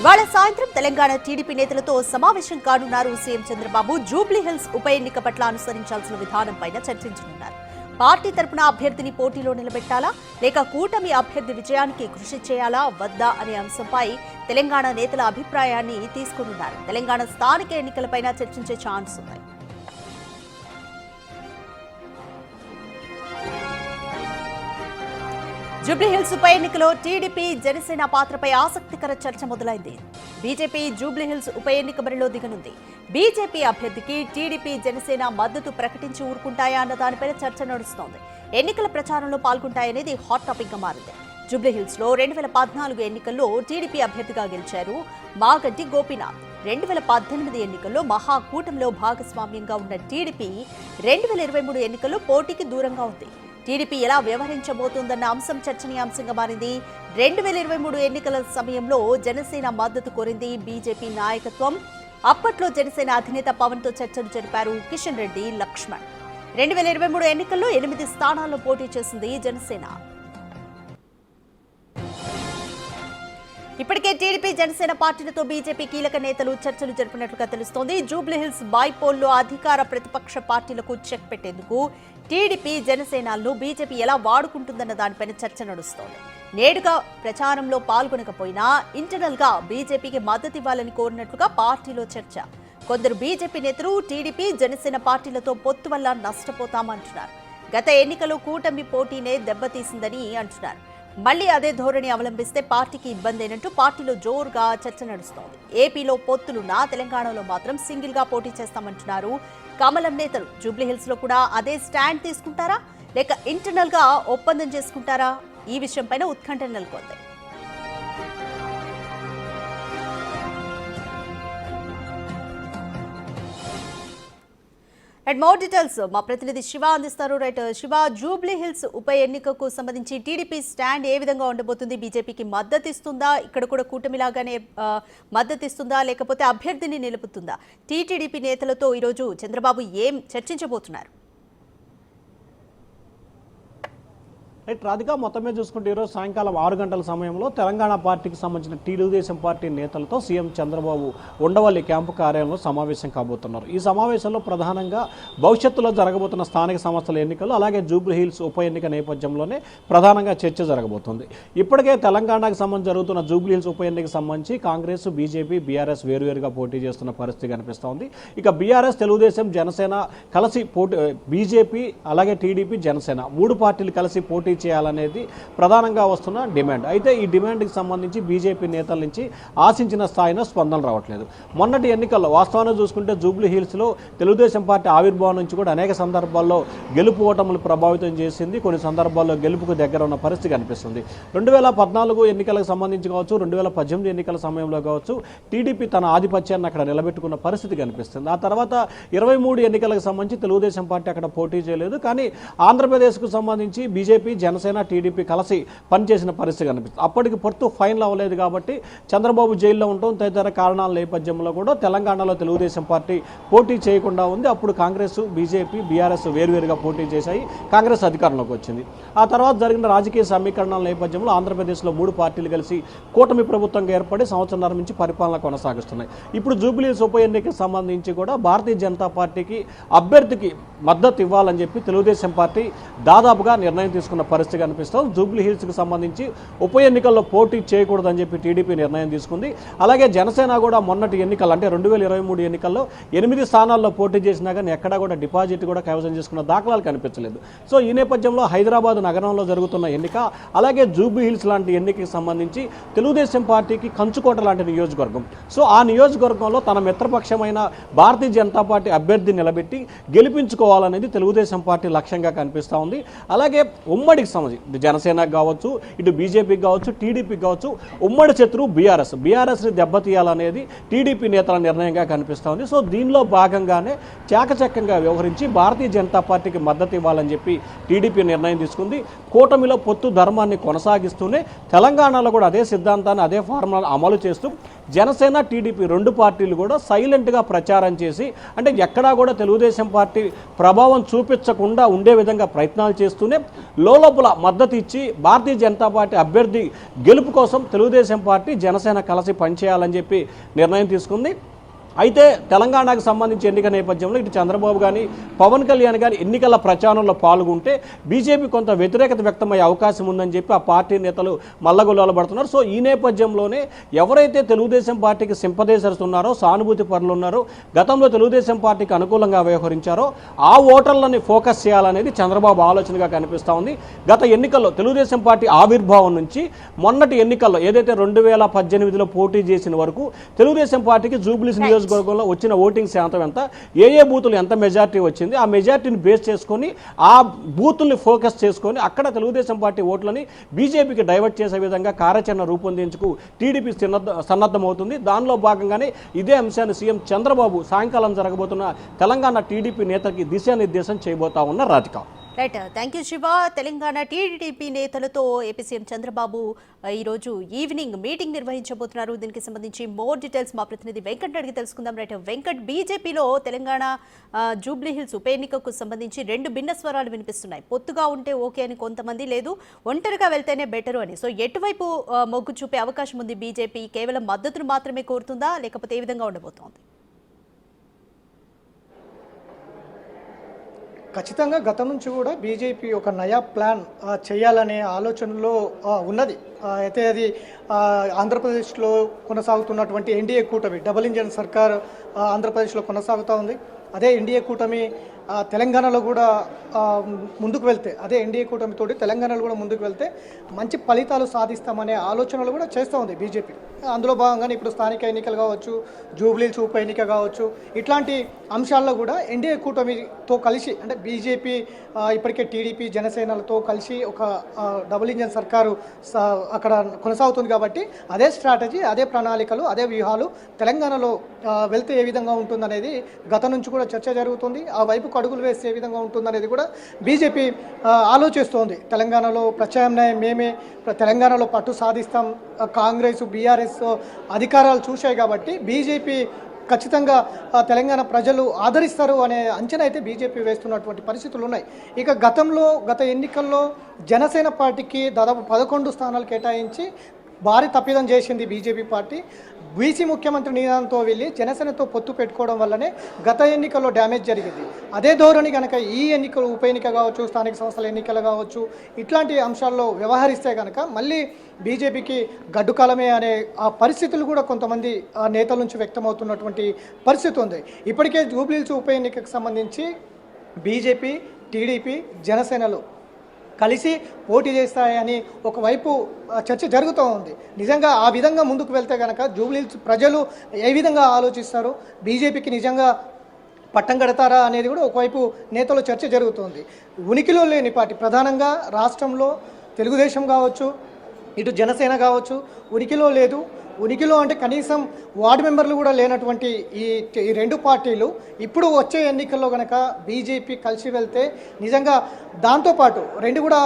ఇవాళ సాయంత్రం తెలంగాణ టీడీపీ నేతలతో సమావేశం కానున్నారు సీఎం చంద్రబాబు. జూబ్లీ హిల్స్ ఉప ఎన్నిక పట్ల అనుసరించాల్సిన విధానంపై చర్చించనున్నారు. పార్టీ తరపున అభ్యర్థిని పోటీలో నిలబెట్టాలా లేక కూటమి అభ్యర్థి విజయానికి కృషి చేయాలా వద్దా అనే అంశంపై తెలంగాణ నేతల అభిప్రాయాన్ని తీసుకున్నారు. తెలంగాణ స్థానిక ఎన్నికలపై చర్చించే ఛాన్స్ ఉంది. జూబ్లీహిల్స్ ఉప ఎన్నికలో టీడీపీ జనసేన పాత్రపై ఆసక్తికర చర్చ మొదలైంది. బీజేపీ జూబ్లీహిల్స్ ఉప ఎన్నిక బరిలో దిగనుంది. బీజేపీ అభ్యర్థికి టీడీపీ జనసేన మద్దతు ప్రకటించి ఊరుకుంటాయా అన్న దానిపై చర్చ నడుస్తోంది. ఎన్నికల ప్రచారంలో పాల్గొంటాయనేది హాట్ టాపిక్ గా మారింది. జూబ్లీహిల్స్ లో 2014 ఎన్నికల్లో టీడీపీ అభ్యర్థిగా గెలిచారు మాగంటి గోపీనాథ్. 2018 ఎన్నికల్లో మహాకూటమిలో భాగస్వామ్యంగా ఉన్న టీడీపీ 2023 ఎన్నికల్లో పోటీకి దూరంగా ఉంది. టీడీపీ ఎలా వ్యవహరించబోతోందన్న అంశం చర్చనీయాంశంగా మారింది. 2023 ఎన్నికల సమయంలో జనసేన మద్దతు కోరింది బీజేపీ నాయకత్వం. అప్పట్లో జనసేన అధినేత పవన్ తో చర్చలు జరిపారు కిషన్ రెడ్డి, లక్ష్మణ్. 2023 ఎన్నికల్లో 8 స్థానాల్లో పోటీ చేసింది జనసేన. ఇప్పటికే టీడీపీ జనసేన పార్టీలతో బీజేపీ కీలక నేతలు చర్చలు జరిపినట్లుగా తెలుస్తోంది. జూబ్లీహిల్స్ బైపోల్లో అధికార ప్రతిపక్ష పార్టీలకు చెక్ పెట్టేందుకు టీడీపీ జనసేనలను బీజేపీ ఎలా వాడుకుంటుందన్న దానిపైన చర్చ నడుస్తోంది. నేడుగా ప్రచారంలో పాల్గొనకపోయినా ఇంటర్నల్ గా బీజేపీకి మద్దతు ఇవ్వాలని కోరినట్లుగా పార్టీలో చర్చ. కొందరు బీజేపీ నేతలు టీడీపీ జనసేన పార్టీలతో పొత్తు వల్ల నష్టపోతామంటున్నారు. గత ఎన్నికలో కూటమి పోటీనే దెబ్బతీసిందని అంటున్నారు. మళ్లీ అదే ధోరణి అవలంబిస్తే పార్టీకి ఇబ్బందేనంటూ పార్టీలో జోరుగా చర్చ నడుస్తోంది. ఏపీలో పొత్తులున్నా తెలంగాణలో మాత్రం సింగిల్ గా పోటీ చేస్తామంటున్నారు కమలం నేతలు. జూబ్లీహిల్స్ లో కూడా అదే స్టాండ్ తీసుకుంటారా లేక ఇంటర్నల్ గా ఒప్పందం చేసుకుంటారా? ఈ విషయంపైన ఉత్కంఠ నెలకొంది. మోర్ డీటెయిల్స్ మా ప్రతినిధి శివ అందిస్తారు. శివ, జూబ్లీహిల్స్ ఉప ఎన్నికకు సంబంధించి టీడీపీ స్టాండ్ ఏ విధంగా ఉండబోతుంది? బీజేపీకి మద్దతు ఇస్తుందా? ఇక్కడ కూడా కూటమిలాగానే మద్దతు ఇస్తుందా లేకపోతే అభ్యర్థిని నిలుపుతుందా? టీటీడీపీ నేతలతో ఈరోజు చంద్రబాబు ఏం చర్చించబోతున్నారు? రాధిక, మొత్తం మీద చూసుకుంటే ఈరోజు సాయంకాలం 6 గంటల సమయంలో తెలంగాణ పార్టీకి సంబంధించిన తెలుగుదేశం పార్టీ నేతలతో సీఎం చంద్రబాబు ఉండవల్లి క్యాంపు కార్యాలయంలో సమావేశం కాబోతున్నారు. ఈ సమావేశంలో ప్రధానంగా భవిష్యత్తులో జరగబోతున్న స్థానిక సంస్థల ఎన్నికలు అలాగే జూబ్లీహిల్స్ ఉప ఎన్నిక నేపథ్యంలోనే ప్రధానంగా చర్చ జరగబోతుంది. ఇప్పటికే తెలంగాణకు సంబంధించి జరుగుతున్న జూబ్లీహిల్స్ ఉప ఎన్నికకు సంబంధించి కాంగ్రెస్, బీజేపీ, బీఆర్ఎస్ వేరువేరుగా పోటీ చేస్తున్న పరిస్థితి కనిపిస్తోంది. ఇక బీఆర్ఎస్, తెలుగుదేశం, జనసేన కలిసి పోటీ, బీజేపీ అలాగే టీడీపీ, జనసేన 3 పార్టీలు కలిసి పోటీ చేయాలనేది ప్రధానంగా వస్తున్న డిమాండ్. అయితే ఈ డిమాండ్కి సంబంధించి బీజేపీ నేతల నుంచి ఆశించిన స్థాయిలో స్పందన రావట్లేదు. మొన్నటి ఎన్నికల్లో వాస్తవాన్ని చూసుకుంటే జూబ్లీహిల్స్లో తెలుగుదేశం పార్టీ ఆవిర్భావం నుంచి కూడా అనేక సందర్భాల్లో గెలుపు ఓటములు ప్రభావితం చేసింది. కొన్ని సందర్భాల్లో గెలుపుకు దగ్గర ఉన్న పరిస్థితి కనిపిస్తుంది. 2014 ఎన్నికలకు సంబంధించి కావచ్చు, 2018 ఎన్నికల సమయంలో కావచ్చు, టీడీపీ తన ఆధిపత్యాన్ని అక్కడ నిలబెట్టుకున్న పరిస్థితి కనిపిస్తుంది. ఆ తర్వాత 23 ఎన్నికలకు సంబంధించి తెలుగుదేశం పార్టీ అక్కడ పోటీ చేయలేదు. కానీ ఆంధ్రప్రదేశ్కు సంబంధించి బీజేపీ, జనసేన, టీడీపీ కలిసి పనిచేసిన పరిస్థితి కనిపిస్తుంది. అప్పటికి పొత్తు ఫైనల్ అవ్వలేదు కాబట్టి చంద్రబాబు జైల్లో ఉండటం తదితర కారణాల నేపథ్యంలో కూడా తెలంగాణలో తెలుగుదేశం పార్టీ పోటీ చేయకుండా ఉంది. అప్పుడు కాంగ్రెస్, బీజేపీ, బీఆర్ఎస్ వేరువేరుగా పోటీ చేశాయి. కాంగ్రెస్ అధికారంలోకి వచ్చింది. ఆ తర్వాత జరిగిన రాజకీయ సమీకరణాల నేపథ్యంలో ఆంధ్రప్రదేశ్లో 3 పార్టీలు కలిసి కూటమి ప్రభుత్వంగా ఏర్పడి సంవత్సరాల నుంచి పరిపాలన కొనసాగిస్తున్నాయి. ఇప్పుడు జూబ్లీహిల్స్ ఉప ఎన్నికకు సంబంధించి కూడా భారతీయ జనతా పార్టీకి అభ్యర్థికి మద్దతు ఇవ్వాలని చెప్పి తెలుగుదేశం పార్టీ దాదాపుగా నిర్ణయం తీసుకున్న పరిస్థితి కనిపిస్తుంది. జూబ్లీహిల్స్కి సంబంధించి ఉప ఎన్నికల్లో పోటీ చేయకూడదని చెప్పి టీడీపీ నిర్ణయం తీసుకుంది. అలాగే జనసేన కూడా మొన్నటి ఎన్నికలు అంటే 2023 ఎన్నికల్లో 8 స్థానాల్లో పోటీ చేసినా కానీ ఎక్కడా కూడా డిపాజిట్ కూడా కైవసం చేసుకున్న దాఖలాలు కనిపించలేదు. సో ఈ నేపథ్యంలో హైదరాబాద్ నగరంలో జరుగుతున్న ఎన్నిక అలాగే జూబ్లీహిల్స్ లాంటి ఎన్నికకి సంబంధించి తెలుగుదేశం పార్టీకి కంచుకోట లాంటి నియోజకవర్గం. సో ఆ నియోజకవర్గంలో తన మిత్రపక్షమైన భారతీయ జనతా పార్టీ అభ్యర్థి నిలబెట్టి గెలిపించుకోవాలనేది తెలుగుదేశం పార్టీ లక్ష్యంగా కనిపిస్తూ ఉంది. అలాగే ఉమ్మడికి సంబంధించి జనసేనకు కావచ్చు, ఇటు బీజేపీకి కావచ్చు, టీడీపీకి కావచ్చు, ఉమ్మడి శత్రువు బీఆర్ఎస్ని దెబ్బతీయాలనేది టీడీపీ నేతల నిర్ణయంగా కనిపిస్తోంది. సో దీనిలో భాగంగానే చాకచక్యంగా వ్యవహరించి భారతీయ జనతా పార్టీకి మద్దతు ఇవ్వాలని చెప్పి టీడీపీ నిర్ణయం తీసుకుంది. కూటమిలో పొత్తు ధర్మాన్ని కొనసాగిస్తూనే తెలంగాణలో కూడా అదే సిద్ధాంతాన్ని, అదే ఫార్ములాను అమలు చేస్తూ జనసేన టీడీపీ రెండు పార్టీలు కూడా సైలెంట్గా ప్రచారం చేసి అంటే ఎక్కడా కూడా తెలుగుదేశం పార్టీ ప్రభావం చూపించకుండా ఉండే విధంగా ప్రయత్నాలు చేస్తూనే లోపల మద్దతు ఇచ్చి భారతీయ జనతా పార్టీ అభ్యర్థి గెలుపు కోసం తెలుగుదేశం పార్టీ జనసేన కలిసి పనిచేయాలని చెప్పి నిర్ణయం తీసుకుంది. అయితే తెలంగాణకు సంబంధించి ఎన్నిక నేపథ్యంలో ఇటు చంద్రబాబు కానీ పవన్ కళ్యాణ్ కానీ ఎన్నికల ప్రచారంలో పాల్గొంటే బీజేపీ కొంత వ్యతిరేకత వ్యక్తమయ్యే అవకాశం ఉందని చెప్పి ఆ పార్టీ నేతలు మల్లగొల్లబడుతున్నారు. సో ఈ నేపథ్యంలోనే ఎవరైతే తెలుగుదేశం పార్టీకి సింపథైజర్స్ ఉన్నారో, సానుభూతి పరులు ఉన్నారో, గతంలో తెలుగుదేశం పార్టీకి అనుకూలంగా వ్యవహరించారో ఆ ఓటర్లని ఫోకస్ చేయాలనేది చంద్రబాబు ఆలోచనగా కనిపిస్తూ ఉంది. గత ఎన్నికల్లో తెలుగుదేశం పార్టీ ఆవిర్భావం నుంచి మొన్నటి ఎన్నికల్లో ఏదైతే 2018లో పోటీ చేసిన వరకు తెలుగుదేశం పార్టీకి జూబ్లీస్ నియోజకవర్గంలో వచ్చిన ఓటింగ్ శాతం ఎంత, ఏ బూతులు ఎంత మెజార్టీ వచ్చింది, ఆ మెజార్టీని బేస్ చేసుకొని ఆ బూతుల్ని ఫోకస్ చేసుకొని అక్కడ తెలుగుదేశం పార్టీ ఓట్లని బీజేపీకి డైవర్ట్ చేసే విధంగా కార్యాచరణ రూపొందించుకు టీడీపీ సన్నద్ధమవుతుంది. దానిలో భాగంగానే ఇదే అంశాన్ని సీఎం చంద్రబాబు సాయంకాలం జరగబోతున్న తెలంగాణ టీడీపీ నేతకి దిశానిర్దేశం చేయబోతా ఉన్న Radhika. Right, thank you Shiva. Telangana TDP నేతలతో ఏపీ సీఎం చంద్రబాబు ఈరోజు ఈవినింగ్ మీటింగ్ నిర్వహించబోతున్నారు. దీనికి సంబంధించి మోర్ డీటెయిల్స్ మా ప్రతినిధి వెంకట్ అడిగి తెలుసుకుందాం. రైట్ వెంకట్, బీజేపీలో తెలంగాణ జూబ్లీ హిల్స్ ఉప ఎన్నికకు సంబంధించి రెండు భిన్న స్వరాలు వినిపిస్తున్నాయి. పొత్తుగా ఉంటే ఓకే అని కొంతమంది, లేదు ఒంటరిగా వెళ్తేనే బెటరు అని. సో ఎటువైపు మొగ్గు చూపే అవకాశం ఉంది బీజేపీ? కేవలం మద్దతును మాత్రమే కోరుతుందా, లేకపోతే ఏ విధంగా ఉండబోతోంది? ఖచ్చితంగా గతం నుంచి కూడా బీజేపీ ఒక నయా ప్లాన్ చేయాలనే ఆలోచనలో ఉన్నది. అయితే అది ఆంధ్రప్రదేశ్లో కొనసాగుతున్నటువంటి ఎన్డీఏ కూటమి డబుల్ ఇంజన్ సర్కార్ ఆంధ్రప్రదేశ్లో కొనసాగుతూ ఉంది. అదే ఎన్డీఏ కూటమి తెలంగాణలో కూడా ముందుకు వెళ్తే, అదే ఎన్డీఏ కూటమితోటి తెలంగాణలో కూడా ముందుకు వెళ్తే మంచి ఫలితాలు సాధిస్తామనే ఆలోచనలు కూడా చేస్తూ ఉంది బీజేపీ. అందులో భాగంగానే ఇప్పుడు స్థానిక ఎన్నికలు కావచ్చు, జూబ్లీహిల్స్ ఉప ఎన్నిక కావచ్చు, ఇట్లాంటి అంశాల్లో కూడా ఎన్డీఏ కూటమితో కలిసి అంటే బీజేపీ ఇప్పటికే టీడీపీ జనసేనలతో కలిసి ఒక డబుల్ ఇంజన్ సర్కారు అక్కడ కొనసాగుతుంది. కాబట్టి అదే స్ట్రాటజీ, అదే ప్రణాళికలు, అదే వ్యూహాలు తెలంగాణలో వెళ్తే ఏ విధంగా ఉంటుందనేది గతం నుంచి కూడా చర్చ జరుగుతుంది. ఆ వైపు అడుగులు వేస్తే ఏ విధంగా ఉంటుందనేది కూడా బీజేపీ ఆలోచిస్తోంది. తెలంగాణలో ప్రత్యామ్నాయం మేమే, తెలంగాణలో పట్టు సాధిస్తాం, కాంగ్రెస్ బీఆర్ఎస్ అధికారాలు చూశాయి కాబట్టి బీజేపీ ఖచ్చితంగా తెలంగాణ ప్రజలు ఆదరిస్తారు అనే అంచనా అయితే బీజేపీ వేస్తున్నటువంటి పరిస్థితులు ఉన్నాయి. ఇక గత ఎన్నికల్లో జనసేన పార్టీకి దాదాపు 11 స్థానాలు కేటాయించి భారీ తప్పిదం చేసింది బీజేపీ పార్టీ. బీసీ ముఖ్యమంత్రి నినాదంతో వెళ్ళి జనసేనతో పొత్తు పెట్టుకోవడం వల్లనే గత ఎన్నికల్లో డ్యామేజ్ జరిగింది. అదే ధోరణి కనుక ఈ ఎన్నికలు ఉప ఎన్నిక కావచ్చు, స్థానిక సంస్థల ఎన్నికలు కావచ్చు, ఇట్లాంటి అంశాల్లో వ్యవహరిస్తే కనుక మళ్ళీ బీజేపీకి గడ్డుకాలమే అనే ఆ పరిస్థితులు కూడా కొంతమంది నేతల నుంచి వ్యక్తమవుతున్నటువంటి పరిస్థితి ఉంది. ఇప్పటికే జూబ్లీహిల్స్ ఉప ఎన్నికకు సంబంధించి బీజేపీ, టీడీపీ, జనసేనలు కలిసి పోటీ చేస్తాయని ఒకవైపు చర్చ జరుగుతూ ఉంది. నిజంగా ఆ విధంగా ముందుకు వెళ్తే కనుక జూబ్లీహిల్స్ ప్రజలు ఏ విధంగా ఆలోచిస్తారు, బీజేపీకి నిజంగా పట్టం కడతారా అనేది కూడా ఒకవైపు నేతల చర్చ జరుగుతుంది. ఉనికిలో లేని పార్టీ ప్రధానంగా రాష్ట్రంలో తెలుగుదేశం కావచ్చు, ఇటు జనసేన కావచ్చు, ఉనికిలో లేదు. ఉనికిలో అంటే కనీసం వార్డు మెంబర్లు కూడా లేనటువంటి ఈ రెండు పార్టీలు ఇప్పుడు వచ్చే ఎన్నికల్లో కనుక బీజేపీ కలిసి వెళ్తే నిజంగా దాంతోపాటు రెండు కూడా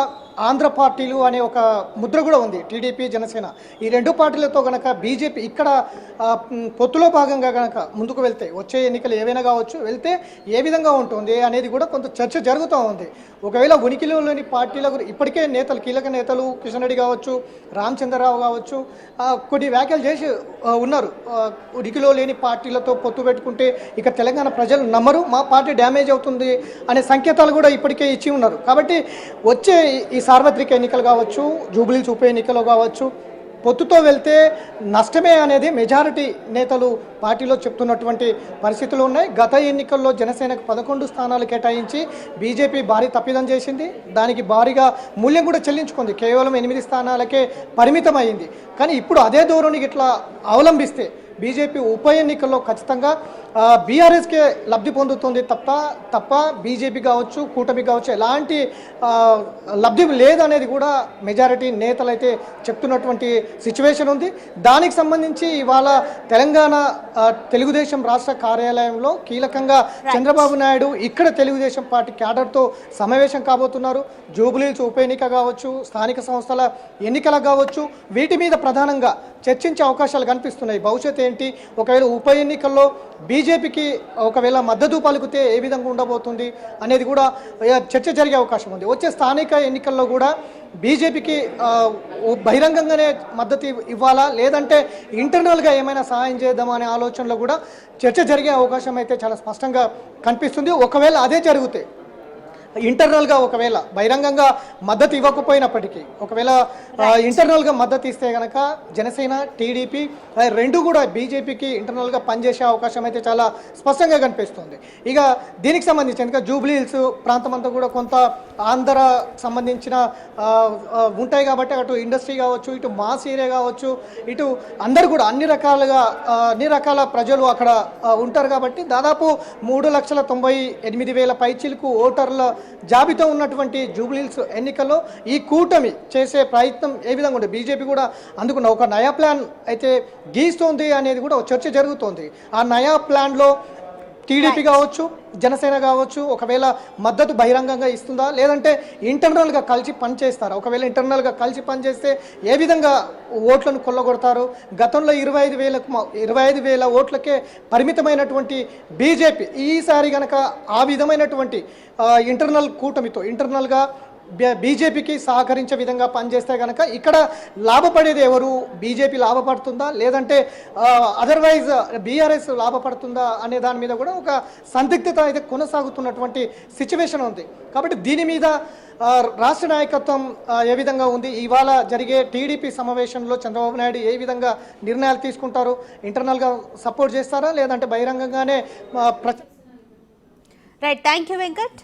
ఆంధ్ర పార్టీలు అనే ఒక ముద్ర కూడా ఉంది టీడీపీ, జనసేన. ఈ రెండు పార్టీలతో కనుక బీజేపీ ఇక్కడ పొత్తులో భాగంగా కనుక ముందుకు వెళ్తే, వచ్చే ఎన్నికలు ఏవైనా కావచ్చు, వెళ్తే ఏ విధంగా ఉంటుంది అనేది కూడా కొంత చర్చ జరుగుతూ ఉంది. ఒకవేళ ఉనికిలో లేని పార్టీల ఇప్పటికే నేతలు, కీలక నేతలు కిషన్ రెడ్డి కావచ్చు, రామచంద్రరావు కావచ్చు కొన్ని వ్యాఖ్యలు చేసి ఉన్నారు. ఉనికిలో లేని పార్టీలతో పొత్తు పెట్టుకుంటే ఇక తెలంగాణ ప్రజలు నమ్మరు, మా పార్టీ డ్యామేజ్ అవుతుంది అనే సంకేతాలు కూడా ఇప్పటికే ఇచ్చి ఉన్నారు. కాబట్టి వచ్చే ఈ సార్వత్రిక ఎన్నికలు కావచ్చు, జూబ్లీహిల్స్ ఉప ఎన్నికలు కావచ్చు, పొత్తుతో వెళ్తే నష్టమే అనేది మెజారిటీ నేతలు పార్టీలో చెప్తున్నటువంటి పరిస్థితులు ఉన్నాయి. గత ఎన్నికల్లో జనసేనకు 11 స్థానాలు కేటాయించి బీజేపీ భారీ తప్పిదం చేసింది. దానికి భారీగా మూల్యం కూడా చెల్లించుకుంది. కేవలం 8 స్థానాలకే పరిమితం అయింది. కానీ ఇప్పుడు అదే ధోరణికి ఇట్లా అవలంబిస్తే బీజేపీ ఉప ఎన్నికల్లో ఖచ్చితంగా బీఆర్ఎస్కే లబ్ధి పొందుతుంది తప్ప బీజేపీ కావచ్చు, కూటమి కావచ్చు ఎలాంటి లబ్ధి లేదనేది కూడా మెజారిటీ నేతలు అయితే చెప్తున్నటువంటి సిచ్యువేషన్ ఉంది. దానికి సంబంధించి ఇవాళ తెలంగాణ తెలుగుదేశం రాష్ట్ర కార్యాలయంలో కీలకంగా చంద్రబాబు నాయుడు ఇక్కడ తెలుగుదేశం పార్టీ క్యాడర్తో సమావేశం కాబోతున్నారు. జూబ్లీహిల్స్ ఉప ఎన్నిక కావచ్చు, స్థానిక సంస్థల ఎన్నికలు కావచ్చు, వీటి మీద ప్రధానంగా చర్చించే అవకాశాలు కనిపిస్తున్నాయి. భవిష్యత్తు ఏంటి, ఒకవేళ ఉప ఎన్నికల్లో బీజేపీకి ఒకవేళ మద్దతు పలుకుతే ఏ విధంగా ఉండబోతుంది అనేది కూడా చర్చ జరిగే అవకాశం ఉంది. వచ్చే స్థానిక ఎన్నికల్లో కూడా బీజేపీకి బహిరంగంగానే మద్దతు ఇవ్వాలా, లేదంటే ఇంటర్నల్గా ఏమైనా సహాయం చేద్దామా అనే ఆలోచనలో కూడా చర్చ జరిగే అవకాశం అయితే చాలా స్పష్టంగా కనిపిస్తుంది. ఒకవేళ అదే జరిగితే ఇంటర్నల్గా ఒకవేళ బహిరంగంగా మద్దతు ఇవ్వకపోయినప్పటికీ ఒకవేళ ఇంటర్నల్గా మద్దతు ఇస్తే కనుక జనసేన టీడీపీ రెండు కూడా బీజేపీకి ఇంటర్నల్గా పనిచేసే అవకాశం అయితే చాలా స్పష్టంగా కనిపిస్తుంది. ఇక దీనికి సంబంధించి ఇంకా జూబ్లీ హిల్స్ ప్రాంతం అంతా కూడా కొంత ఆంధ్ర సంబంధించిన ఉంటాయి కాబట్టి అటు ఇండస్ట్రీ కావచ్చు, ఇటు మాస్ ఏరియా కావచ్చు, ఇటు అందరు కూడా అన్ని రకాల ప్రజలు అక్కడ ఉంటారు కాబట్టి దాదాపు 3,98,000 పైచిలకు ఓటర్ల జాబితా ఉన్నటువంటి జూబ్లీహిల్స్ ఎన్నికల్లో ఈ కూటమి చేసే ప్రయత్నం ఏ విధంగా ఉంటుంది, బీజేపీ కూడా అందుకున్న ఒక నయా ప్లాన్ అయితే గీస్తోంది అనేది కూడా చర్చ జరుగుతోంది. ఆ నయా ప్లాన్లో టీడీపీ కావచ్చు, జనసేన కావచ్చు ఒకవేళ మద్దతు బహిరంగంగా ఇస్తుందా, లేదంటే ఇంటర్నల్గా కలిసి పనిచేస్తారా? ఒకవేళ ఇంటర్నల్గా కలిసి పనిచేస్తే ఏ విధంగా ఓట్లను కొల్లగొడతారు? గతంలో 25,000 ఓట్లకే పరిమితమైనటువంటి బీజేపీ ఈసారి కనుక ఆ విధమైనటువంటి ఇంటర్నల్ కూటమితో ఇంటర్నల్గా బీజేపీకి సహకరించే విధంగా పనిచేస్తే కనుక ఇక్కడ లాభపడేది ఎవరు? బీజేపీ లాభపడుతుందా, లేదంటే అదర్వైజ్ బీఆర్ఎస్ లాభపడుతుందా అనే దాని మీద కూడా ఒక సందిగ్ధత అయితే కొనసాగుతున్నటువంటి సిచ్యువేషన్ ఉంది. కాబట్టి దీని మీద రాష్ట్ర నాయకత్వం ఏ విధంగా ఉంది, ఇవాళ జరిగే టీడీపీ సమావేశంలో చంద్రబాబు నాయుడు ఏ విధంగా నిర్ణయాలు తీసుకుంటారు? ఇంటర్నల్గా సపోర్ట్ చేస్తారా, లేదంటే బహిరంగంగానే రైట్, థ్యాంక్ యూ వెంకట్.